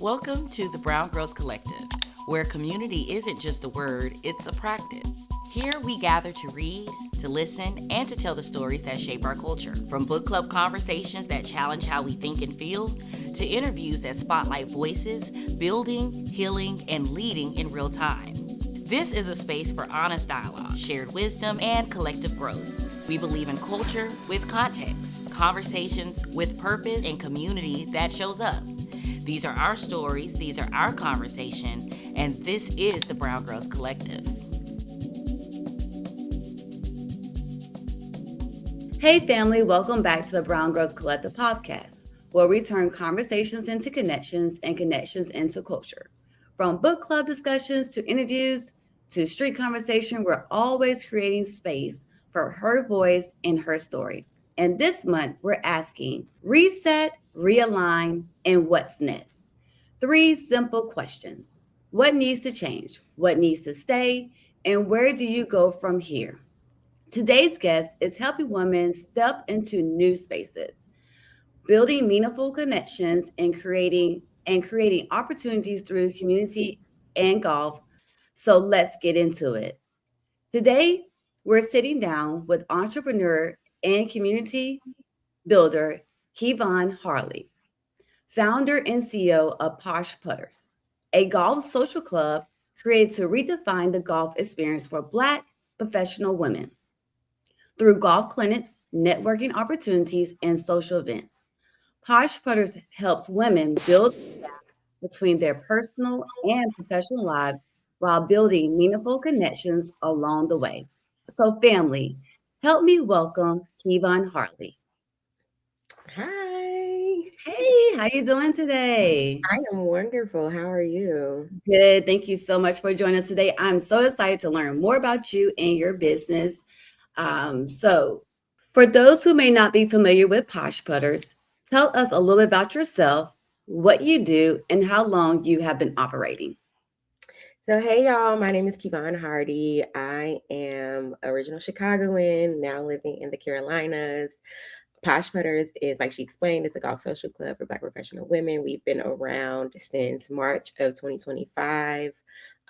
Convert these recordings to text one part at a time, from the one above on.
Welcome to the Grlz Collective, where community isn't just a word, it's a practice. Here we gather to read, to listen, and to tell the stories that shape our culture. From book club conversations that challenge how we think and feel, to interviews that spotlight voices, building, healing, and leading in real time. This is a space for honest dialogue, shared wisdom, and collective growth. We believe in culture with context, conversations with purpose, and community that shows up. These are our stories, these are our conversation, and this is the Grlz Collective. Hey family, welcome back to the Grlz Collective podcast, where we turn conversations into connections and connections into culture. From book club discussions to interviews to street conversation, we're always creating space for her voice and her story. And this month, we're asking reset, realign, and what's next? 3 simple questions. What needs to change? What needs to stay? And where do you go from here? Today's guest is helping women step into new spaces, building meaningful connections and creating opportunities through community and golf. So let's get into it. Today, we're sitting down with entrepreneur and community builder Keivon Hardy, founder and CEO of Posh Putters, a golf social club created to redefine the golf experience for Black professional women through golf clinics, networking opportunities, and social events. Posh Putters helps women build the gap between their personal and professional lives while building meaningful connections along the way. So, family, help me welcome Keivon Hardy. Hi, Hey, how you doing today? I am wonderful. How are you? Good. Thank you so much for joining us today. I'm so excited to learn more about you and your business. So, for those who may not be familiar with Posh Putters, tell us a little bit about yourself, what you do, and how long you have been operating. So, hey, y'all, my name is Keivon Hardy. I am original Chicagoan, now living in the Carolinas. Posh Putters is, like she explained, it's a golf social club for Black professional women. We've been around since March of 2025.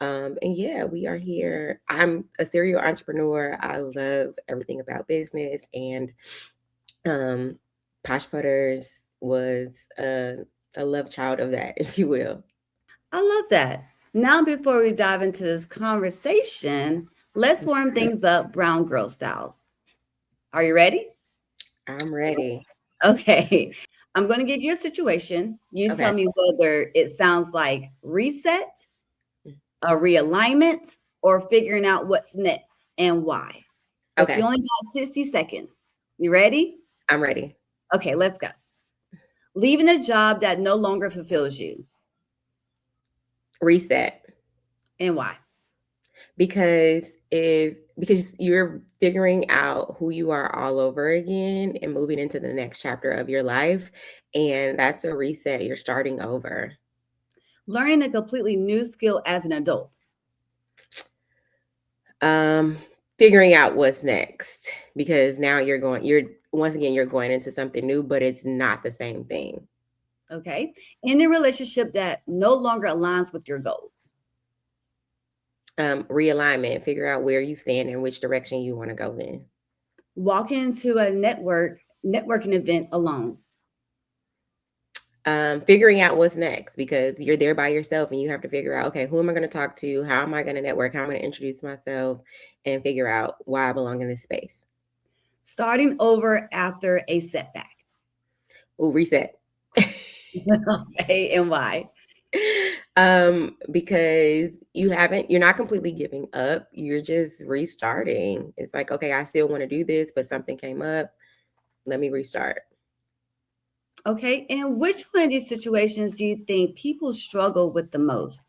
And yeah, we are here. I'm a serial entrepreneur. I love everything about business, and Posh Putters was a love child of that, if you will. I love that. Now, before we dive into this conversation, let's warm things up brown girl styles. Are you ready? I'm ready. Okay. I'm going to give you a situation. You tell Okay. me whether it sounds like reset, a realignment, or figuring out what's next and why. But Okay. you only got 60 seconds. You ready? I'm ready. Okay, let's go. Leaving a job that no longer fulfills you Reset. and why? Because you're figuring out who you are all over again and moving into the next chapter of your life, and that's a reset. You're starting over. Learning a completely new skill as an adult. Figuring out what's next, because now you're going into something new, but it's not the same thing. Okay. In a relationship that no longer aligns with your goals. Realignment, figure out where you stand and which direction you want to go in. Walking into a networking event alone. Figuring out what's next, because you're there by yourself and you have to figure out, okay, who am I going to talk to? How am I going to network? How am I going to introduce myself and figure out why I belong in this space? Starting over after a setback. Ooh, reset. Okay, and why? Because you're not completely giving up. You're just restarting. It's like, okay, I still want to do this, but something came up. Let me restart. Okay, and which one of these situations do you think people struggle with the most?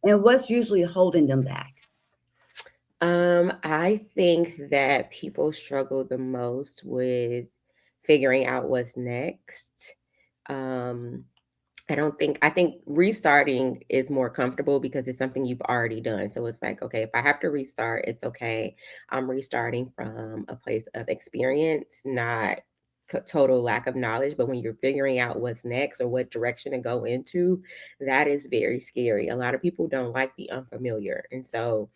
And what's usually holding them back? I think that people struggle the most with figuring out what's next. I think restarting is more comfortable because it's something you've already done. So it's like, okay, if I have to restart, it's okay. I'm restarting from a place of experience, not total lack of knowledge. But when you're figuring out what's next or what direction to go into, that is very scary. A lot of people don't like the unfamiliar. And so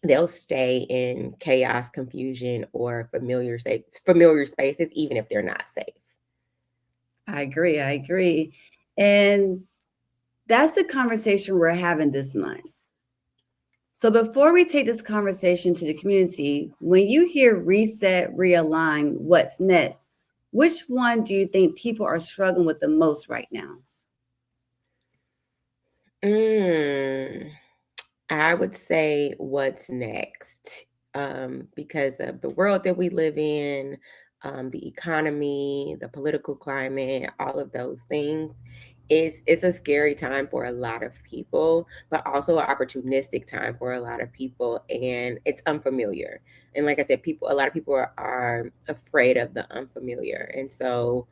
they'll stay in chaos, confusion, or familiar spaces, even if they're not safe. I agree. And that's the conversation we're having this month. So before we take this conversation to the community, when you hear reset, realign, what's next, which one do you think people are struggling with the most right now? I would say what's next, because of the world that we live in, the economy, the political climate, all of those things. It's a scary time for a lot of people, but also an opportunistic time for a lot of people, and it's unfamiliar. And like I said, a lot of people are afraid of the unfamiliar, and so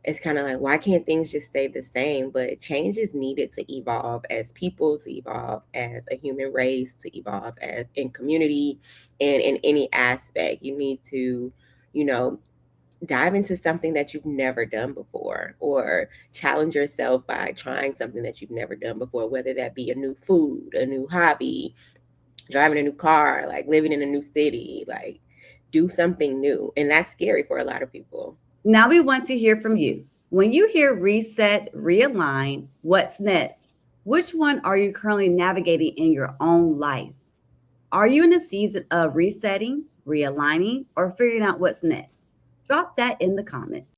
it's kind of like, why can't things just stay the same? But change is needed to evolve as people, to evolve as a human race, to evolve as in community, and in any aspect. You need to, dive into something that you've never done before, or challenge yourself by trying something that you've never done before, whether that be a new food, a new hobby, driving a new car, like living in a new city, like do something new. And that's scary for a lot of people. Now we want to hear from you. When you hear reset, realign, what's next? Which one are you currently navigating in your own life? Are you in a season of resetting, realigning, or figuring out what's next? Drop that in the comments.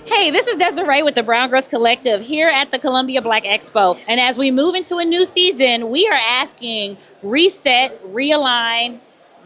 Hey, this is Desiree with the Grlz Collective here at the Columbia Black Expo. And as we move into a new season, we are asking reset, realign,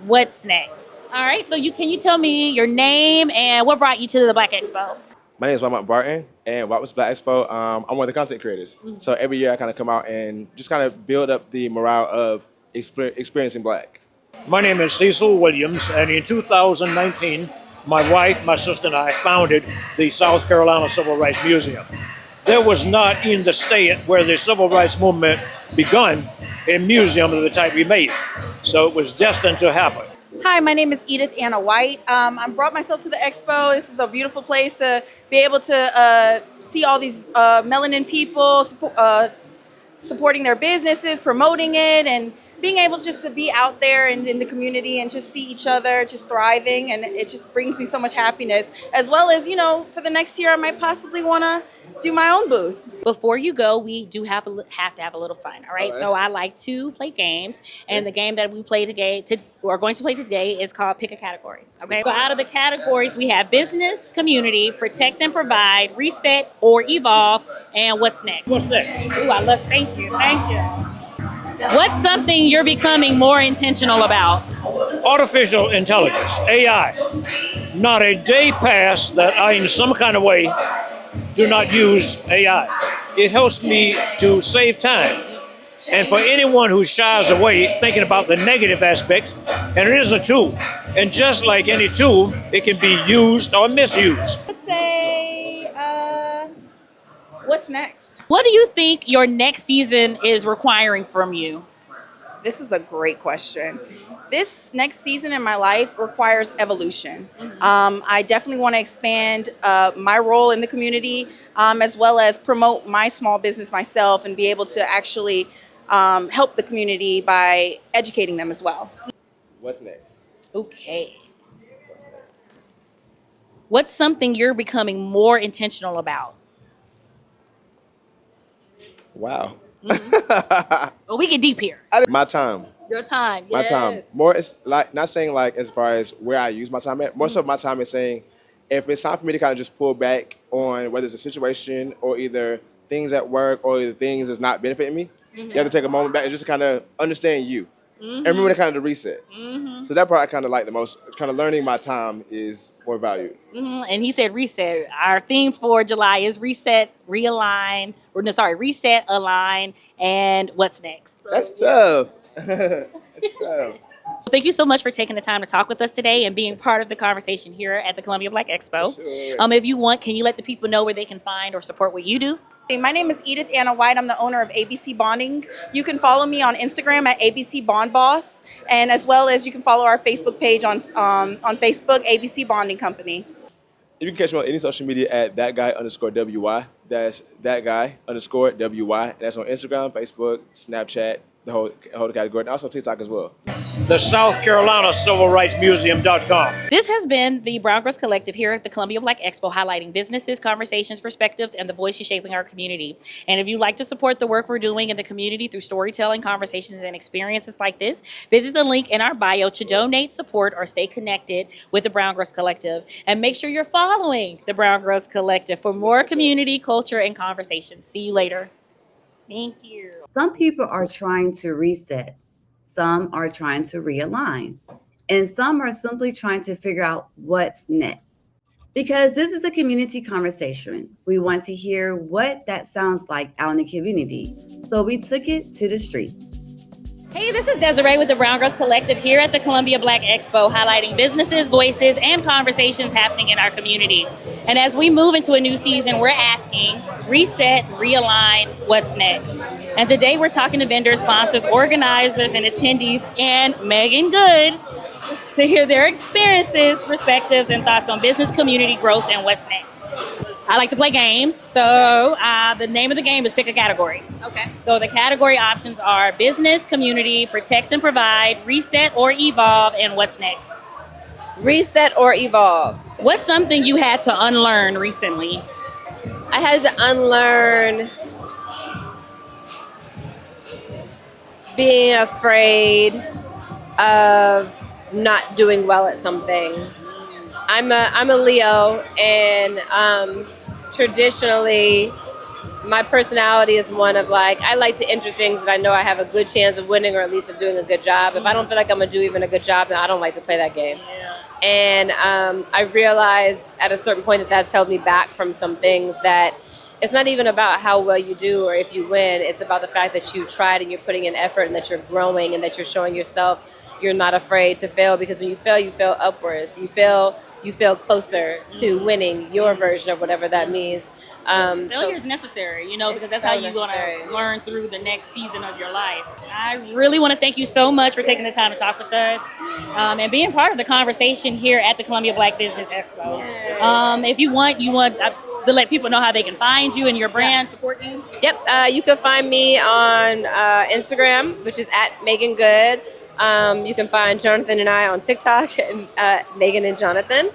what's next? All right, so can you tell me your name and what brought you to the Black Expo? My name is Brwn, and what was Black Expo? I'm one of the content creators. Mm-hmm. So every year I kind of come out and just kind of build up the morale of experiencing Black. My name is Cecil Williams, and in 2019, my wife, my sister, and I founded the South Carolina Civil Rights Museum. There was not in the state where the civil rights movement begun a museum of the type we made. So it was destined to happen. Hi, my name is Edith Anna White. I brought myself to the expo. This is a beautiful place to be able to see all these melanin people supporting their businesses, promoting it, and being able just to be out there and in the community and just see each other just thriving. And it just brings me so much happiness, as well as, for the next year, I might possibly want to do my own booth. Before you go, we do have to have a little fun, all right? So I like to play games, and the game that we are going to play today is called Pick a Category, okay? So out of the categories, we have business, community, protect and provide, reset or evolve, and what's next? What's next? Ooh, thank you. What's something you're becoming more intentional about? Artificial intelligence, AI. Not a day passed that I, in some kind of way, do not use AI. It helps me to save time. And for anyone who shies away thinking about the negative aspects, and it is a tool. And just like any tool, it can be used or misused. Let's say, what's next? What do you think your next season is requiring from you? This is a great question. This next season in my life requires evolution. I definitely want to expand my role in the community, as well as promote my small business myself and be able to actually help the community by educating them as well. What's next? Okay. What's something you're becoming more intentional about? Wow. Well, we get deep here. My time. Your time. My Yes. time. More, it's like not saying like as far as where I use my time at. Most of my time is saying if it's time for me to kind of just pull back on whether it's a situation or either things at work or either things that's not benefiting me, you have to take a moment back and just kind of understand you. And remember to kind of the reset. So that part I kind of like the most. Kind of learning my time is more valued. And he said reset. Our theme for July is reset, realign, reset, align, and what's next. So, That's tough. That's tough. Thank you so much for taking the time to talk with us today and being part of the conversation here at the Columbia Black Expo. Sure. If you want, can you let the people know where they can find or support what you do? My name is Edith Anna White. I'm the owner of ABC Bonding. You can follow me on Instagram at ABC Bond Boss, and as well as you can follow our Facebook page on Facebook, ABC Bonding Company. You can catch me on any social media at thatguy_WY. That's thatguy_WY. And that's on Instagram, Facebook, Snapchat, the whole category, and also TikTok as well. The South Carolina Civil Rights Museum.com. This has been the Brown Girls Collective here at the Columbia Black Expo, highlighting businesses, conversations, perspectives, and the voices shaping our community. And if you'd like to support the work we're doing in the community through storytelling, conversations, and experiences like this, visit the link in our bio to donate, support, or stay connected with the Brown Girls Collective. And make sure you're following the Brown Girls Collective for more community, culture, and conversations. See you later. Thank you. Some people are trying to reset. Some are trying to realign. And some are simply trying to figure out what's next. Because this is a community conversation. We want to hear what that sounds like out in the community. So we took it to the streets. Hey, this is Desiree with the Brown Girls Collective here at the Columbia Black Expo, highlighting businesses, voices, and conversations happening in our community. And as we move into a new season, we're asking, reset, realign, what's next? And today we're talking to vendors, sponsors, organizers, and attendees, and Megan Good to hear their experiences, perspectives, and thoughts on business, community growth, and what's next. I like to play games, so the name of the game is pick a category. Okay. So the category options are business, community, protect and provide, reset or evolve, and what's next? Reset or evolve. What's something you had to unlearn recently? I had to unlearn being afraid of not doing well at something. I'm a Leo, and traditionally my personality is one of like, I like to enter things that I know I have a good chance of winning, or at least of doing a good job. If I don't feel like I'm gonna do even a good job, then I don't like to play that game. And I realized at a certain point that that's held me back from some things, that it's not even about how well you do or if you win. It's about the fact that you tried and you're putting in effort, and that you're growing, and that you're showing yourself you're not afraid to fail, because when you fail upwards. You feel closer to winning your version of whatever that means. Failure is necessary, because that's how you're going to learn through the next season of your life. I really want to thank you so much for taking the time to talk with us and being part of the conversation here at the Columbia Black Business Expo. If you want to let people know how they can find you and your brand, support you. Yep, you can find me on Instagram, which is at Megan Good. You can find Jonathan and I on TikTok, and Megan and Jonathan.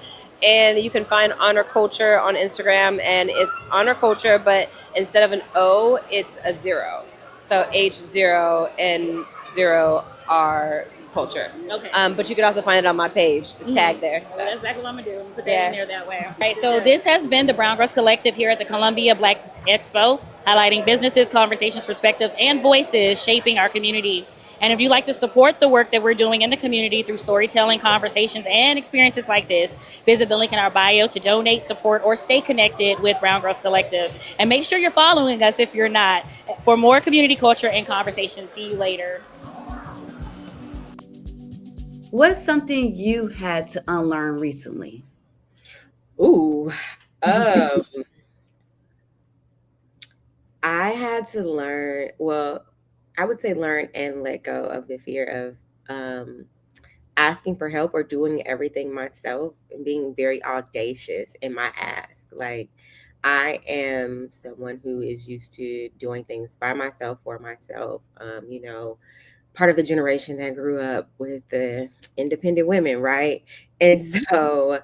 And you can find Honor Culture on Instagram, and it's Honor Culture, but instead of an O, it's a 0. So H0 and 0 are culture. Okay. But you can also find it on my page. It's tagged there. So that's exactly what I'm going to do. I'm going to put that in there that way. All right, so this has been the Brown Girls Collective here at the Columbia Black Expo, highlighting businesses, conversations, perspectives, and voices shaping our community. And if you'd like to support the work that we're doing in the community through storytelling, conversations, and experiences like this, visit the link in our bio to donate, support, or stay connected with Brown Girls Collective. And make sure you're following us if you're not, for more community culture and conversation. See you later. What's something you had to unlearn recently? Ooh. I had to learn, I would say learn and let go of the fear of asking for help or doing everything myself, and being very audacious in my ask. Like, I am someone who is used to doing things by myself, for myself, part of the generation that grew up with the independent women, right? And so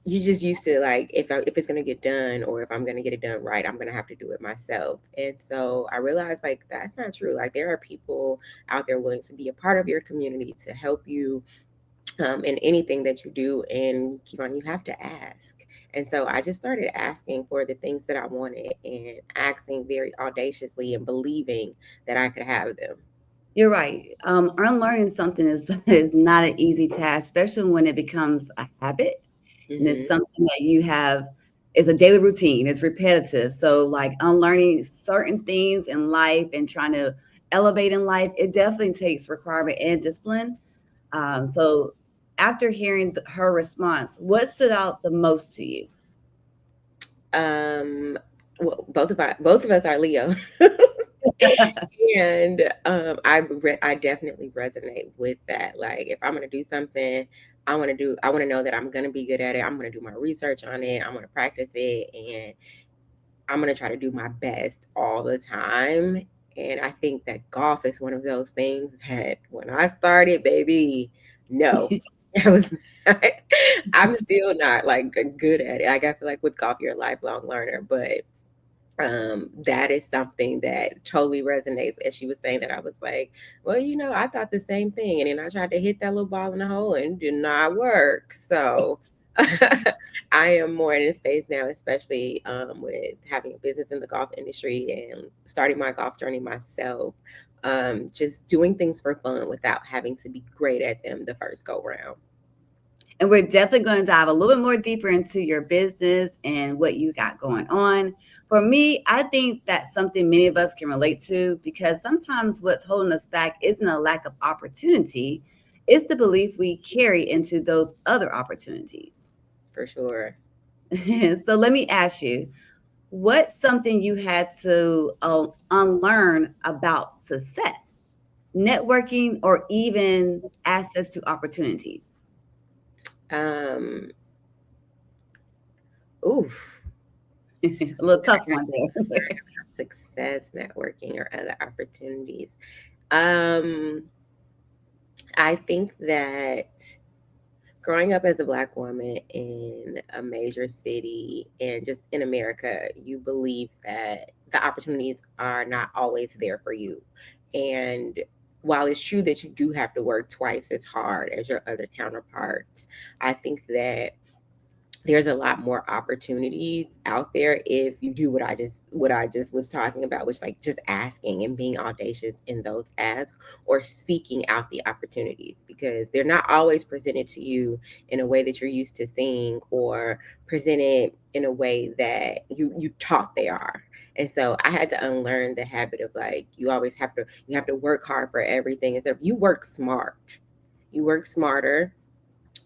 you just used to, like, if it's going to get done, or if I'm going to get it done right, I'm going to have to do it myself. And so I realized, like, that's not true. Like, there are people out there willing to be a part of your community, to help you in anything that you do. And Keivon, you have to ask. And so I just started asking for the things that I wanted, and asking very audaciously, and believing that I could have them. You're right. Unlearning something is not an easy task, especially when it becomes a habit. And it's something that you have, is a daily routine, it's repetitive. So like unlearning certain things in life and trying to elevate in life, it definitely takes requirement and discipline. So after hearing her response, what stood out the most to you? well, both of us are Leo. And I definitely resonate with that. Like, if I'm gonna do something, I want to know that I'm gonna be good at it. I'm gonna do my research on it. I'm gonna practice it, and I'm gonna try to do my best all the time. And I think that golf is one of those things that when I started, baby, no, I was not, I'm still not like good at it. Like, I feel like with golf, you're a lifelong learner, but that is something that totally resonates. As she was saying that, I was like, well, I thought the same thing. And then I tried to hit that little ball in the hole and it did not work. So I am more in a space now, especially with having a business in the golf industry and starting my golf journey myself. Just doing things for fun without having to be great at them the first go round. And we're definitely going to dive a little bit more deeper into your business and what you got going on. For me, I think that's something many of us can relate to, because sometimes what's holding us back isn't a lack of opportunity, it's the belief we carry into those other opportunities. For sure. So let me ask you, what's something you had to unlearn about success, networking, or even access to opportunities? Oof. A little tough one there. Success, networking, or other opportunities. I think that growing up as a Black woman in a major city and just in America, you believe that the opportunities are not always there for you. And while it's true that you do have to work twice as hard as your other counterparts, I think that there's a lot more opportunities out there if you do what I just was talking about, which, like, just asking and being audacious in those asks, or seeking out the opportunities, because they're not always presented to you in a way that you're used to seeing, or presented in a way that you taught they are. And so I had to unlearn the habit of, like, you have to work hard for everything. Instead of, you work smart, you work smarter,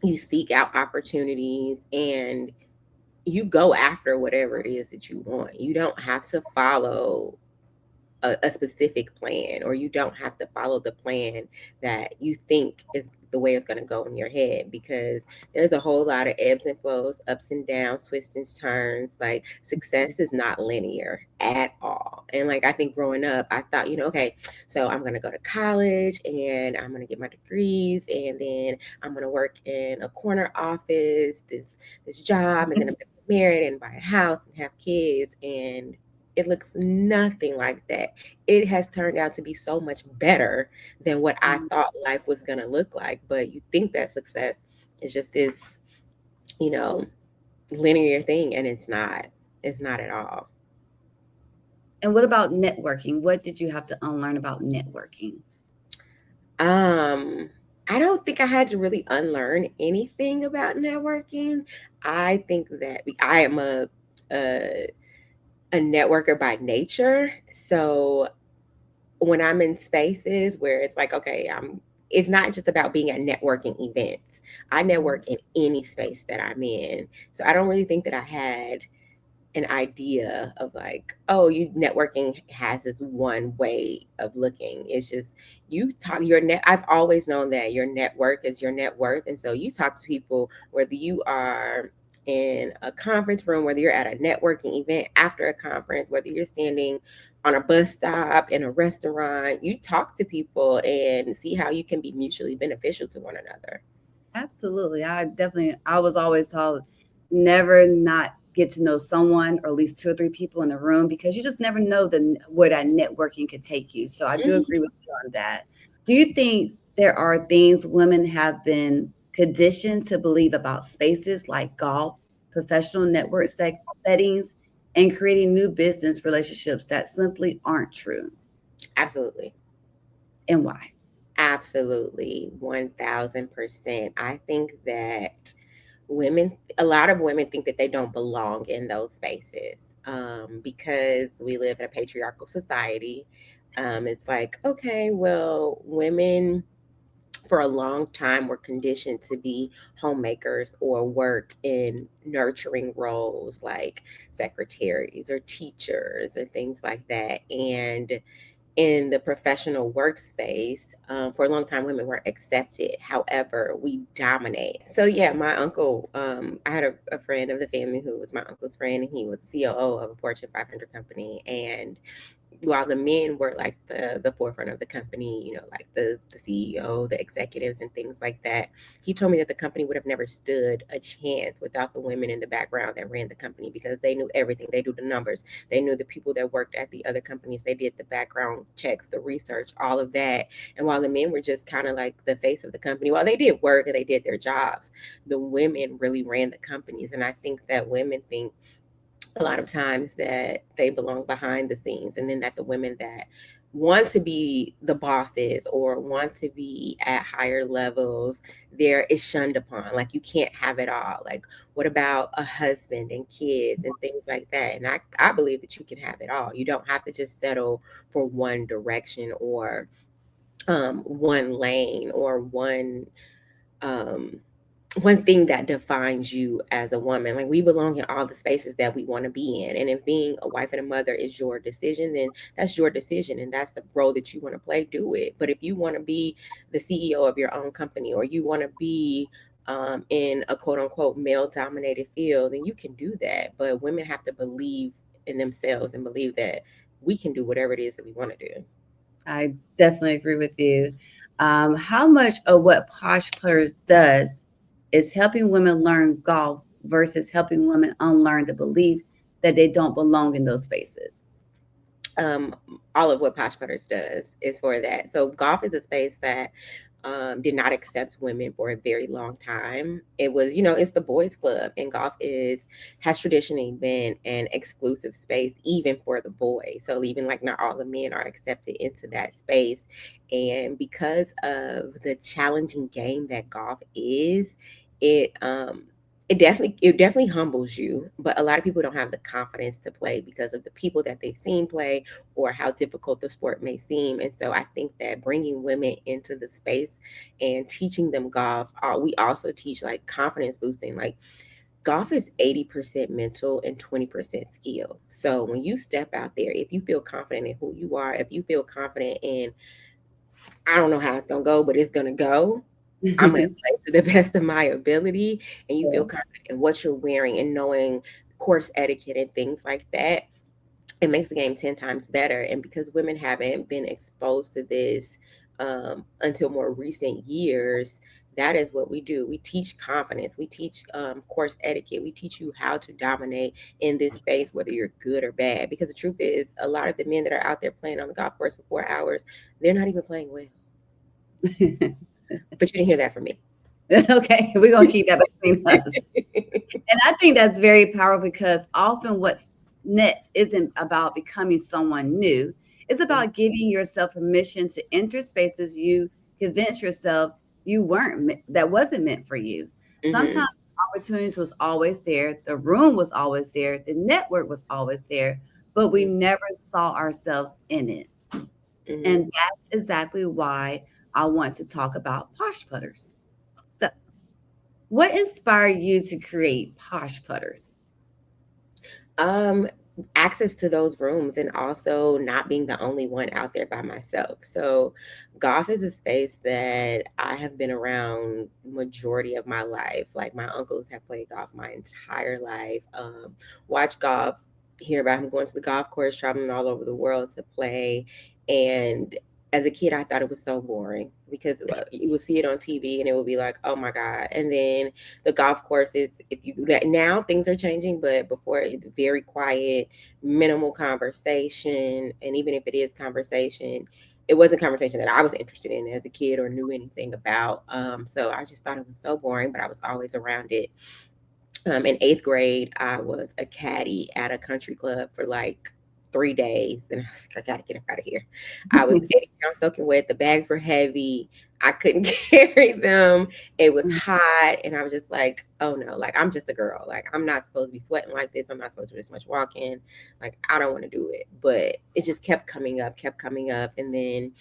you seek out opportunities, and you go after whatever it is that you want. You don't have to follow a specific plan, or you don't have to follow the plan that you think is the way it's going to go in your head, because there's a whole lot of ebbs and flows, ups and downs, twists and turns. Like, success is not linear at all. And, like, I think growing up, I thought, okay, so I'm going to go to college and I'm going to get my degrees, and then I'm going to work in a corner office, this job, and then I'm going to get married and buy a house and have kids. And it looks nothing like that. It has turned out to be so much better than what I thought life was going to look like. But you think that success is just this, linear thing, and it's not. It's not at all. And what about networking? What did you have to unlearn about networking? I don't think I had to really unlearn anything about networking. I think that I am a networker by nature. So when I'm in spaces where it's like, okay, it's not just about being at networking events. I network in any space that I'm in. So I don't really think that I had an idea of, like, oh, networking has this one way of looking. It's just, you talk I've always known that your network is your net worth. And so you talk to people, whether you are in a conference room, whether you're at a networking event after a conference, whether you're standing on a bus stop, in a restaurant, you talk to people and see how you can be mutually beneficial to one another. Absolutely. I was always told, never not get to know someone, or at least 2 or 3 people in the room, because you just never know where that networking could take you. So I do agree with you on that. Do you think there are things women have been conditioned to believe about spaces like golf, professional network settings, and creating new business relationships that simply aren't true? Absolutely. And why? Absolutely. 1000%. I think that a lot of women think that they don't belong in those spaces, because we live in a patriarchal society. It's like, okay, well, women for a long time were conditioned to be homemakers or work in nurturing roles like secretaries or teachers or things like that. And in the professional workspace, for a long time, women were accepted. However, we dominate. So yeah, my uncle, I had a friend of the family who was my uncle's friend, and he was COO of a Fortune 500 company. And while the men were like the forefront of the company, like the CEO, the executives and things like that, he told me that the company would have never stood a chance without the women in the background that ran the company, because they knew everything. They knew the numbers. They knew the people that worked at the other companies. They did the background checks, the research, all of that. And while the men were just kind of like the face of the company, while they did work and they did their jobs, the women really ran the companies. And I think that women think a lot of times that they belong behind the scenes, and then that the women that want to be the bosses or want to be at higher levels, there is shunned upon. Like, you can't have it all. Like, what about a husband and kids and things like that? And I believe that you can have it all. You don't have to just settle for one direction or one lane or um one thing that defines you as a woman. Like, we belong in all the spaces that we want to be in. And if being a wife and a mother is your decision, then that's your decision. And that's the role that you want to play, do it. But if you want to be the CEO of your own company, or you want to be in a quote unquote male dominated field, then you can do that. But women have to believe in themselves and believe that we can do whatever it is that we want to do. I definitely agree with you. How much of what Posh Putters does is helping women learn golf versus helping women unlearn the belief that they don't belong in those spaces? All of what Posh Putters does is for that. So golf is a space that did not accept women for a very long time. It was, it's the boys club, and golf has traditionally been an exclusive space, even for the boys. So even like not all the men are accepted into that space. And because of the challenging game that golf is, it definitely humbles you, but a lot of people don't have the confidence to play because of the people that they've seen play or how difficult the sport may seem. And so I think that bringing women into the space and teaching them golf, we also teach like confidence boosting. Like, golf is 80% mental and 20% skill. So when you step out there, if you feel confident in who you are, if you feel confident in, I don't know how it's going to go, but it's going to go, I'm going to play to the best of my ability, and you feel confident in what you're wearing and knowing course etiquette and things like that, it makes the game 10 times better. And because women haven't been exposed to this until more recent years, that is what we do. We teach confidence. We teach course etiquette. We teach you how to dominate in this space, whether you're good or bad. Because the truth is, a lot of the men that are out there playing on the golf course for 4 hours, they're not even playing well. But you didn't hear that from me. Okay, we're going to keep that between us. And I think that's very powerful, because often what's next isn't about becoming someone new. It's about giving yourself permission to enter spaces you convince yourself that wasn't meant for you. Sometimes opportunities was always there. The room was always there. The network was always there, but we never saw ourselves in it. And that's exactly why I want to talk about Posh Putters. So, what inspired you to create Posh Putters? Access to those rooms, and also not being the only one out there by myself. So golf is a space that I have been around majority of my life. Like, my uncles have played golf my entire life. Watch golf, hear about him going to the golf course, traveling all over the world to play. And as a kid, I thought it was so boring, because you would see it on TV and it would be like, oh my God. And then the golf courses, now things are changing, but before, it's very quiet, minimal conversation. And even if it is conversation, it wasn't conversation that I was interested in as a kid or knew anything about. So I just thought it was so boring, but I was always around it. In 8th grade, I was a caddy at a country club for like 3 days, and I was like, I gotta get up out of here. I was 80 pounds soaking wet. The bags were heavy. I couldn't carry them. It was hot, and I was just like, oh no, like, I'm just a girl. Like, I'm not supposed to be sweating like this. I'm not supposed to do this much walking. Like, I don't want to do it. But it just kept coming up. And then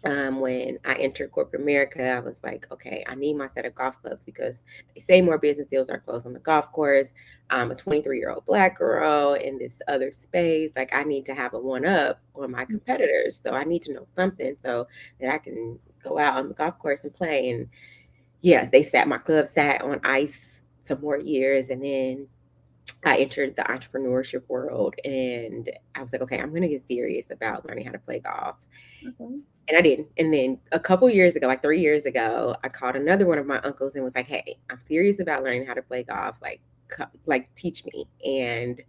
When I entered corporate America, I was like, okay, I need my set of golf clubs because they say more business deals are closed on the golf course. I'm a 23-year-old Black girl in this other space. Like, I need to have a one up on my competitors. So I need to know something so that I can go out on the golf course and play. And yeah, my club sat on ice some more years. And then I entered the entrepreneurship world and I was like, okay, I'm going to get serious about learning how to play golf. Okay. And I didn't. And then a couple years ago, like 3 years ago, I called another one of my uncles and was like, hey, I'm serious about learning how to play golf. Like teach me. And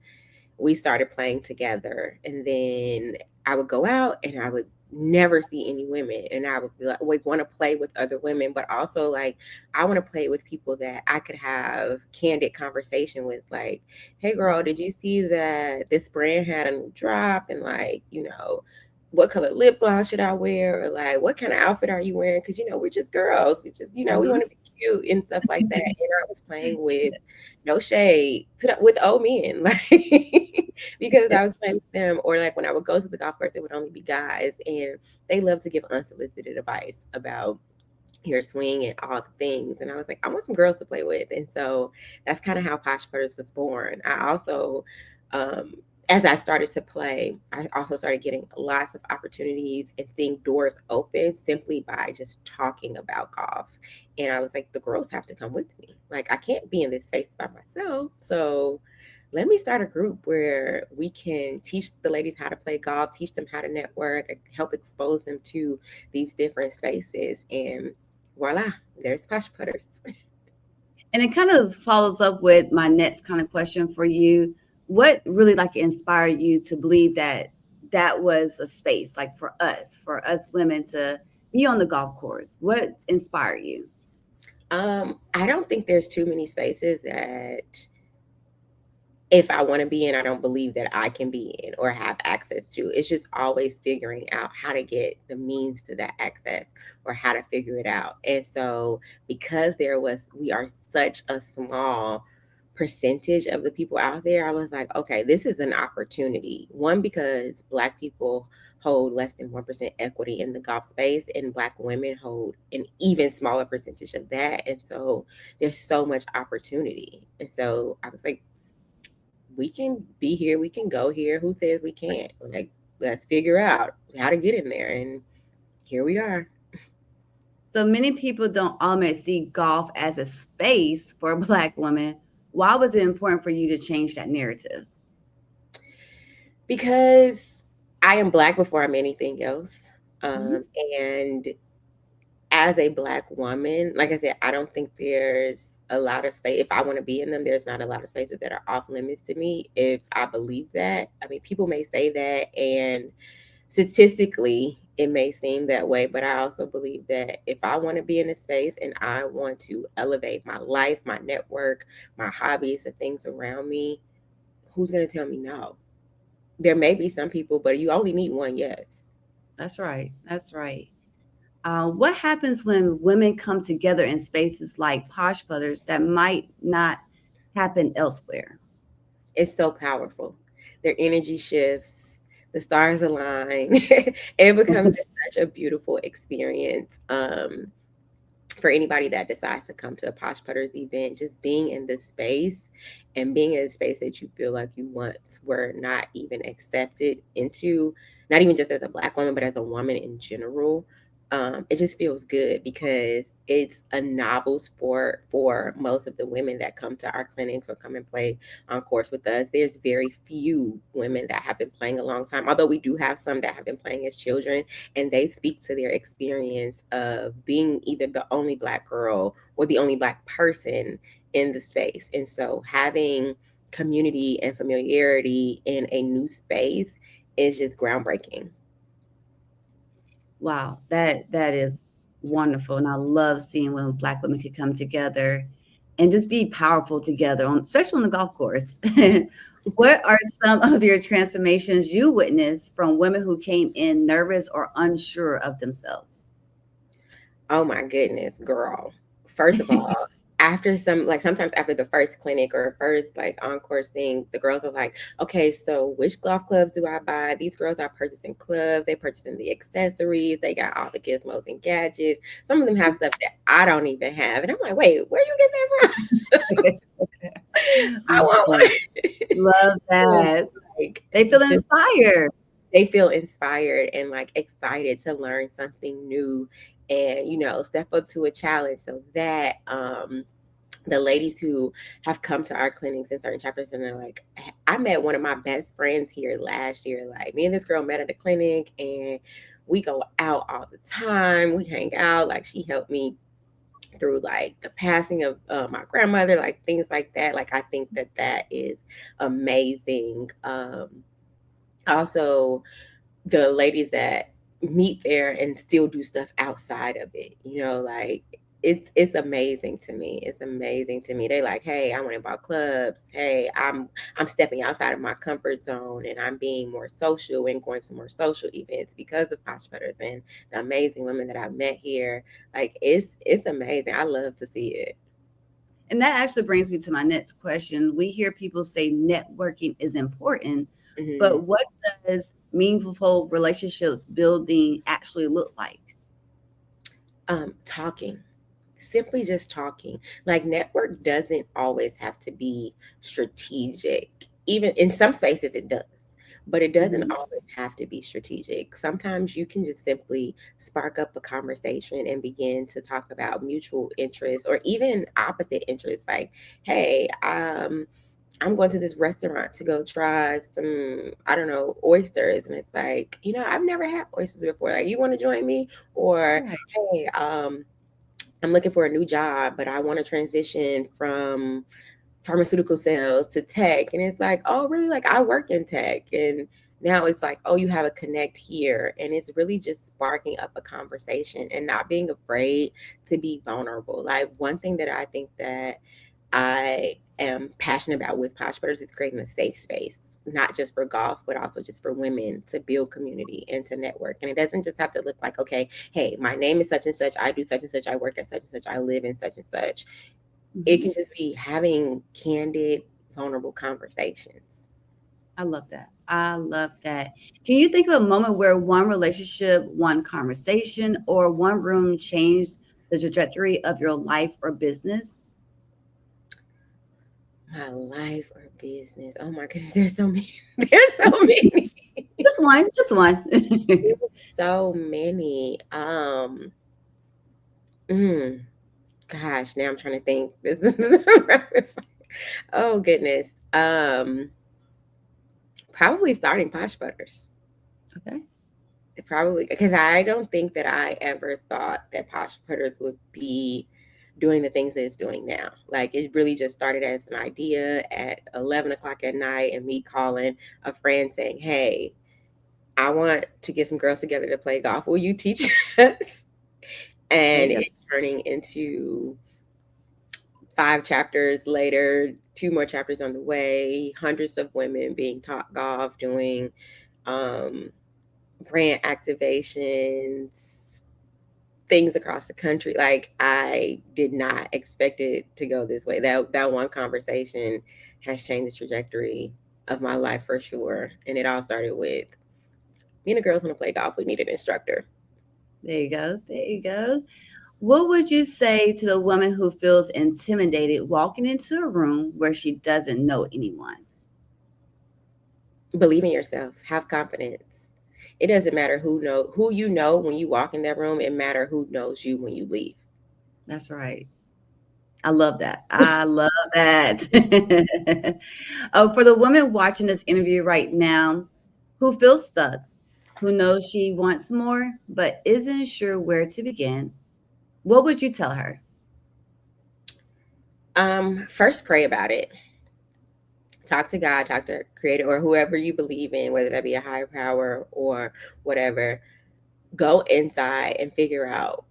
we started playing together. And then I would go out and I would never see any women. And I would be like, want to play with other women, but also like, I want to play with people that I could have candid conversation with. Like, hey girl, did you see that this brand had a new drop? And like, what color lip gloss should I wear? Or like, what kind of outfit are you wearing? Because, we're just girls. We just, we want to be cute and stuff like that. And I was playing with, no shade, with old men, like, because I was playing with them. Or like when I would go to the golf course, it would only be guys. And they love to give unsolicited advice about your swing and all the things. And I was like, I want some girls to play with. And so that's kind of how Posh Putters was born. I also, as I started to play, I also started getting lots of opportunities and seeing doors open simply by just talking about golf. And I was like, the girls have to come with me. Like, I can't be in this space by myself. So let me start a group where we can teach the ladies how to play golf, teach them how to network, help expose them to these different spaces. And voila, there's Posh Putters. And it kind of follows up with my next kind of question for you. What really like inspired you to believe that was a space like for us women to be on the golf course? What inspired you? I don't think there's too many spaces that if I want to be in, I don't believe that I can be in or have access to. It's just always figuring out how to get the means to that access or how to figure it out. And so because we are such a small percentage of the people out there, I was like, okay, this is an opportunity. One, because Black people hold less than 1% equity in the golf space, and Black women hold an even smaller percentage of that. And so there's so much opportunity. And so I was like, we can be here, we can go here. Who says we can't? Like, let's figure out how to get in there. And here we are. So many people don't always see golf as a space for Black women. Why was it important for you to change that narrative? Because I am Black before I'm anything else. And as a Black woman, like I said, I don't think there's a lot of space. If I want to be in them, there's not a lot of spaces that are off limits to me. If I believe that, I mean, people may say that, and statistically, it may seem that way, but I also believe that if I want to be in a space and I want to elevate my life, my network, my hobbies, the things around me, who's going to tell me no? There may be some people, but you only need one yes. That's right. That's right. What happens when women come together in spaces like Posh Putters that might not happen elsewhere? It's so powerful. Their energy shifts, the stars align. It becomes such a beautiful experience for anybody that decides to come to a Posh Putters event. Just being in this space and being in a space that you feel like you once were not even accepted into, not even just as a Black woman, but as a woman in general. It just feels good because it's a novel sport for most of the women that come to our clinics or come and play on course with us. There's very few women that have been playing a long time, although we do have some that have been playing as children, and they speak to their experience of being either the only Black girl or the only Black person in the space. And so having community and familiarity in a new space is just groundbreaking. Wow, that is wonderful. And I love seeing when Black women could come together and just be powerful together, especially on the golf course. What are some of your transformations you witnessed from women who came in nervous or unsure of themselves? Oh my goodness, girl. First of all, after sometimes after the first clinic or first like on-course thing, the girls are like, okay, so which golf clubs do I buy? These girls are purchasing clubs, they purchasing the accessories, they got all the gizmos and gadgets. Some of them have stuff that I don't even have. And I'm like, wait, where you get that from? I want one. Love that. Like, They feel inspired. They feel inspired and like excited to learn something new and, you know, step up to a challenge. So that the ladies who have come to our clinics in certain chapters and they're like, I met one of my best friends here last year. Like, me and this girl met at the clinic and we go out all the time. We hang out. Like, she helped me through like the passing of my grandmother, like things like that. Like, I think that that is amazing. Also, the ladies that meet there and still do stuff outside of it, you know, like it's amazing to me. It's amazing to me. They like, hey, I went about clubs. Hey, I'm stepping outside of my comfort zone and I'm being more social and going to more social events because of Posh Putters and the amazing women that I've met here. Like, it's amazing. I love to see it. And that actually brings me to my next question. We hear people say networking is important, but what does meaningful relationships building actually look like? Talking. Simply just talking. Like, network doesn't always have to be strategic. Even in some spaces it does, but it doesn't always have to be strategic. Sometimes you can just simply spark up a conversation and begin to talk about mutual interests or even opposite interests. Like, hey, I'm going to this restaurant to go try some, I don't know, oysters. And it's like, you know, I've never had oysters before. Like, you want to join me? Or, hey, I'm looking for a new job, but I want to transition from pharmaceutical sales to tech. And it's like, oh, really? Like, I work in tech. And now it's like, oh, you have a connect here. And it's really just sparking up a conversation and not being afraid to be vulnerable. Like, one thing that I think that I am passionate about with Posh Putters is creating a safe space, not just for golf, but also just for women to build community and to network. And it doesn't just have to look like, okay, hey, my name is such and such, I do such and such, I work at such and such, I live in such and such. It can just be having candid, vulnerable conversations. I love that. I love that. Can you think of a moment where one relationship, one conversation, or one room changed the trajectory of your life or business? My life or business. Oh my goodness, there's so many. There's so many. Just one. There's so many. Gosh, now I'm trying to think. This is oh goodness. Probably starting Posh Putters. Okay. Probably because I don't think that I ever thought that Posh Putters would be doing the things that it's doing now. Like, it really just started as an idea at 11 o'clock at night and me calling a friend saying, hey, I want to get some girls together to play golf. Will you teach us? And it turning into 5 chapters later, 2 more chapters on the way, hundreds of women being taught golf, doing brand activations, things across the country. Like, I did not expect it to go this way. That one conversation has changed the trajectory of my life for sure. And it all started with me and the girls want to play golf. We need an instructor. There you go. There you go. What would you say to the woman who feels intimidated walking into a room where she doesn't know anyone? Believe in yourself. Have confidence. It doesn't matter who you know when you walk in that room. It matters who knows you when you leave. That's right. I love that. I love that. Oh, for the woman watching this interview right now who feels stuck, who knows she wants more, but isn't sure where to begin, what would you tell her? First, pray about it. Talk to God, talk to Creator, or whoever you believe in, whether that be a higher power or whatever. Go inside and figure out,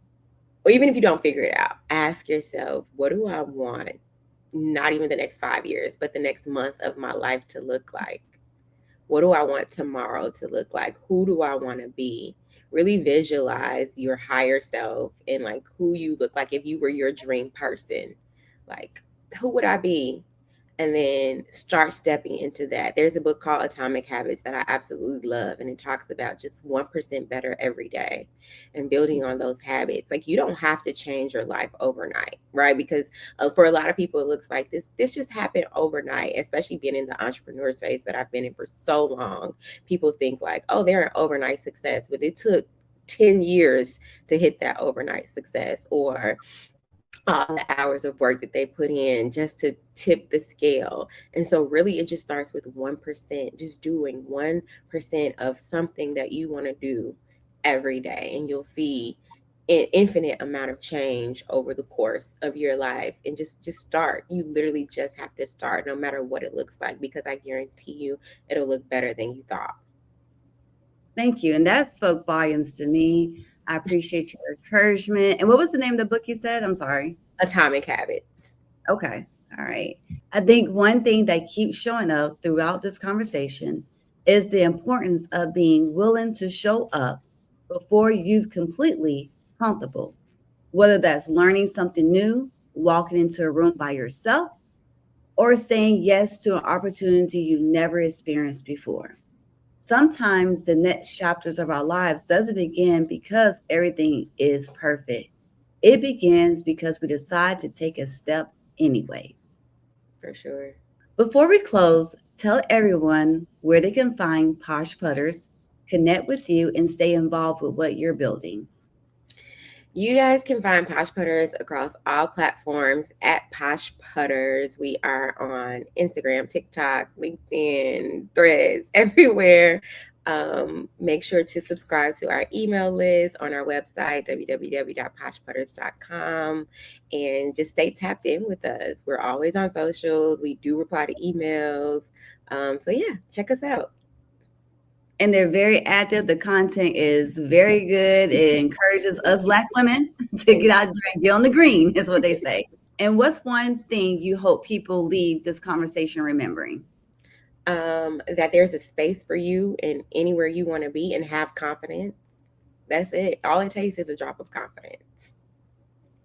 or even if you don't figure it out, ask yourself, what do I want? Not even the next 5 years, but the next month of my life to look like. What do I want tomorrow to look like? Who do I want to be? Really visualize your higher self and like who you look like if you were your dream person. Like, who would I be? And then start stepping into that. There's a book called Atomic Habits that I absolutely love. And it talks about just 1% better every day and building on those habits. Like, you don't have to change your life overnight, right? Because for a lot of people, it looks like this just happened overnight, especially being in the entrepreneur space that I've been in for so long. People think like, oh, they're an overnight success, but it took 10 years to hit that overnight success, or all the hours of work that they put in just to tip the scale. And so really it just starts with 1%, just doing 1% of something that you want to do every day. And you'll see an infinite amount of change over the course of your life. And just start. You literally just have to start, no matter what it looks like, because I guarantee you it'll look better than you thought. Thank you. And that spoke volumes to me. I appreciate your encouragement. And what was the name of the book you said? I'm sorry. Atomic Habits. Okay. All right. I think one thing that keeps showing up throughout this conversation is the importance of being willing to show up before you've completely comfortable, whether that's learning something new, walking into a room by yourself, or saying yes to an opportunity you never experienced before. Sometimes the next chapters of our lives doesn't begin because everything is perfect. It begins because we decide to take a step anyways. For sure. Before we close, tell everyone where they can find Posh Putters, connect with you, and stay involved with what you're building. You guys can find Posh Putters across all platforms at Posh Putters. We are on Instagram, TikTok, LinkedIn, Threads, everywhere. Make sure to subscribe to our email list on our website, www.poshputters.com, and just stay tapped in with us. We're always on socials. We do reply to emails. So yeah, check us out. And they're very active. The content is very good. It encourages us Black women to get out there and get on the green, is what they say. And what's one thing you hope people leave this conversation remembering? That there's a space for you and anywhere you want to be, and have confidence. That's it. All it takes is a drop of confidence.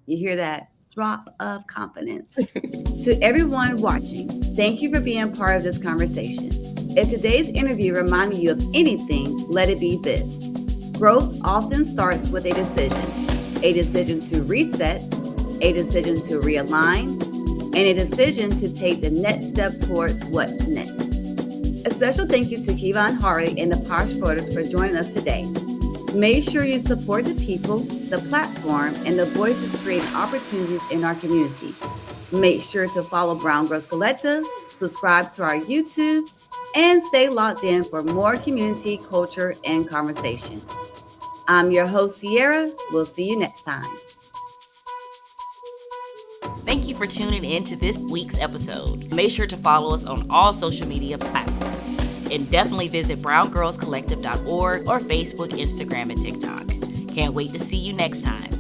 You hear that? Drop of confidence. To everyone watching, thank you for being part of this conversation. If today's interview reminded you of anything, let it be this. Growth often starts with a decision to reset, a decision to realign, and a decision to take the next step towards what's next. A special thank you to Keivon Hardy and the Posh Putters for joining us today. Make sure you support the people, the platform, and the voices creating opportunities in our community. Make sure to follow Grlz Collective, subscribe to our YouTube, and stay locked in for more community, culture, and conversation. I'm your host, Sierra. We'll see you next time. Thank you for tuning in to this week's episode. Make sure to follow us on all social media platforms. And definitely visit browngrlzcollective.org or Facebook, Instagram, and TikTok. Can't wait to see you next time.